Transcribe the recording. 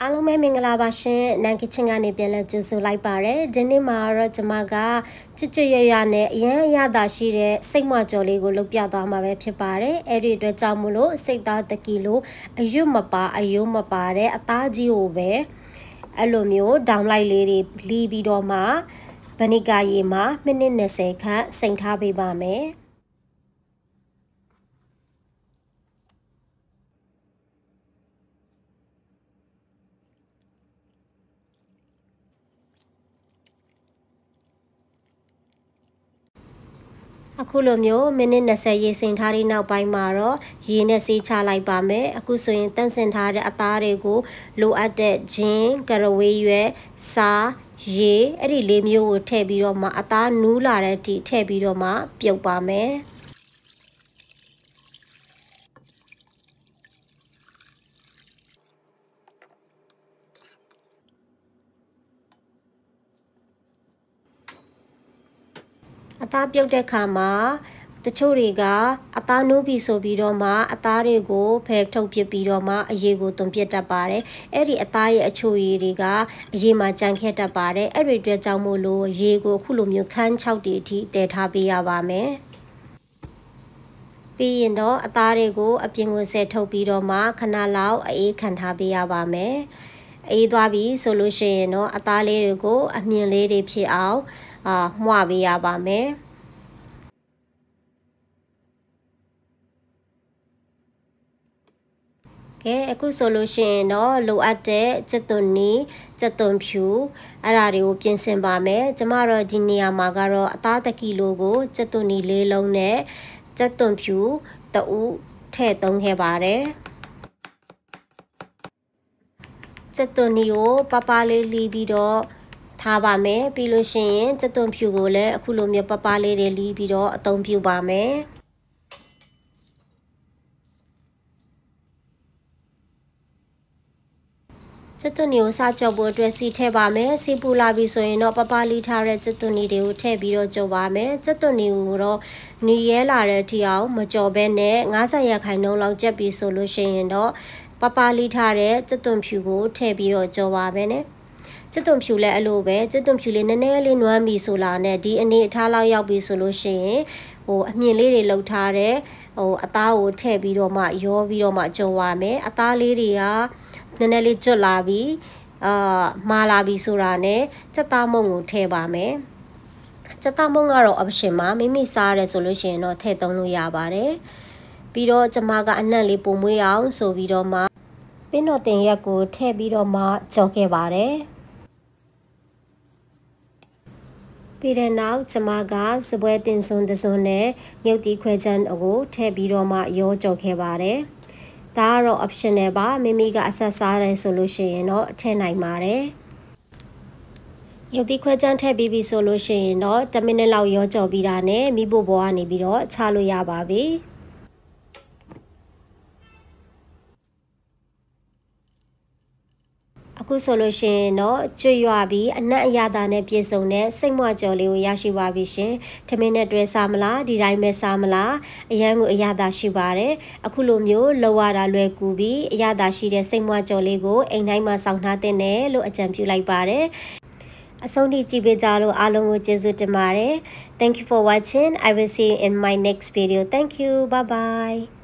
အားလုံးပဲမင်္ဂလာပါရှင်နန်ကစ်ချင်ကနေပြန်လဲကြိုဆိုလိုက်ပါတယ်ဒီနေ့မှာတော့ကျွန်မကချွတ်ရွရွနဲ့အရန်ရတာရှိတဲ့စိတ်မကြော်လေးကိုလုပ်ပြသွားမှာပဲဖြစ်ပါတယ်အဲ့ဒီအတွက်ကြောင့်မို့လို့စိတ်သား1ကီလိုအရွတ်မပါအယိုးမပါတဲ့အသားကြီးကိုပဲအဲ့လိုမျိုးဒေါင်းလိုက်လေးတွေလီးပြီးတော့မှဗနီဂါရေမှာမိနစ်20ခန့်စိမ်ထားပေးပါမယ်အခုလိုမျိုးမိနစ်20ရေစိမ်ထားတဲ့နောက်ပိုင်းမှာတော့ရေနဲ့ဆေးချလိုက်ပါမယ်အခုဆိုရင်တန့်စင်ထားတဲ့အသားတွေကိုလိုအပ်တဲ့ဂျင်းကရဝေးရွက်စားရေအဲ့ဒီလေးမျိုးကိုထည့်ပြီးတော့မှအသားနူးလာတဲ့အထိထည့်ပြီးတော့မှပြုတ်ပါမယ်အသားပြုတ်တဲ့ခါမှာတချို့တွေကအသားနိုးပြီးဆိုပြီးတော့မှအသားတွေကိုဖယ်ထုတ်ပစ်ပြီးတော့မှအရေကိုသွန်ပစ်တတ်ပါတယ်အဲ့ဒီအသားရဲ့အချို့ရည်တွေကအရေမှာကြံခဲ့တတ်ပါတယ်အဲ့ဒီအတွက်ကြောင့်မို့လို့ရေကိုအခုလိုမျိုးခန်း6တီအထိတည်ထားပေးရပါမယ်ပြီးရင်တော့အသားတွေကိုအပြင်ကိုဆက်ထုတ်ပြီးတော့မှခဏလောက်အေးခံထားပေးရပါမယ်အေးသွားပြီဆိုလို့ရှိရင်တော့အသားလေးတွေကိုအမြင်လေးတွေဖြစ်အောင်မှွာပေးရပါမယ်ကဲအခုဆိုလို့ရှိရင်တော့လိုအပ်တဲ့ကြက်သွန်နီကြက်သွန်ဖြူအဲ့ဒါတွေကိုပြင်ဆင်ပါမယ်ကျမတို့ဒီနေရာမှာကတော့အသား1ကီလိုကိုကြက်သွန်နီ4လုံးနဲ့ကြက်သွန်ဖြူ2ဦးထည့်သုံးခဲ့ပါတယ်ကြက်သွန်နီကိုပပလေးလီးပြီးတော့ထားပါမယ်ပြီးလို့ရှိရင်ကြက်သွန်ဖြူကိုလည်းအခုလိုမျိုးပပလေးတွေလီးပြီးတော့အသုံးပြုပါမယ်ကြက်သွန်နီကိုစကြော်ဖို့အတွက်စီထည့်ပါမယ်စီပူလာပြီဆိုရင်တော့ပပလီထားတဲ့ကြက်သွန်နီတွေကိုထည့်ပြီးတော့ကြော်ပါမယ်ကြက်သွန်နီကိုတော့နီရဲလာတဲ့အထိအောင်မကြော်ဘဲနဲ့90%လောက်ကြက်ပြီးဆိုလို့ရှိရင်တော့ပပလီထားတဲ့ကြက်သွန်ဖြူကိုထည့်ပြီးတော့ကြော်ပါမယ်နဲ့ကြက်သွန်ဖြူလည်းအဲ့လိုပဲကြက်သွန်ဖြူလေးနည်းနည်းလေးနွမ်းပြီးဆိုလာနဲ့ဒီအနေအထားလောက်ရောက်ပြီဆိုလို့ရှိရင်အမြင်လေးတွေလှုပ်ထားတဲ့အသားကိုထည့်ပြီးတော့မှရောပြီးတော့မှကြော်ပါမယ်အသားလေးတွေကနည်းနည်းလေးကျွတ်လာပြီးမာလာပြီးဆိုတာနဲ့ကြက်သားမုံကိုထည့်ပါမယ်ကြက်သားမုံကတော့ option မှာမိမိစားရဲဆိုလို့ရှိရင်တော့ထည့်သုံးလို့ရပါတယ်ပြီးတော့ကျမကအနံ့လေးပုံမွေးအောင်ဆိုပြီးတော့မှပင်းတော်တင်ရက်ကိုထည့်ပြီးတော့မှကြော်ခဲ့ပါတယ်ပြီးတဲ့နောက်ကျမကစပွဲတင်စွန်းတစွန်းနဲ့ငုတ်တီခွဲချမ်းအကိုထည့်ပြီးတော့မှရောကြော်ခဲ့ပါတယ်ဒါကတော့ optional ပါမိမိကအဆက်စားတယ်ဆိုလို့ရှိရင်တော့ထည့်နိုင်ပါတယ်ရုပ်သီးခွဲချမ်းထည့်ပြီးပြီဆိုလို့ရှိရင်တော့10မိနစ်လောက်ရောကြော်ပြီးတာနဲ့မိဖို့ဘောကနေပြီးတော့ချလို့ရပါပြီအခုဆိုလို့ရှိရင်တော့ကျွတ်ရွပြီးအနက်အရသာနဲ့ပြည့်စုံတဲ့စိတ်မွကြော်လေးကိုရရှိပါပြီရှင်ထမင်းနဲ့တွဲစားမလားဒီတိုင်းပဲစားမလားအရန်ကိုအရသာရှိပါတယ်အခုလိုမျိုးလောက်ရတာလွယ်ကူပြီးအရသာရှိတဲ့စိတ်မွကြော်လေးကိုအိမ်တိုင်းမှာစောင့်ထားတဲ့နဲ့လို့အကြံပြုလိုက်ပါတယ်အဆုံးထိကြည့်ပေးကြလို့အားလုံးကိုကျေးဇူးတင်ပါတယ် Thank you for watching I will see you in my next video thank you bye bye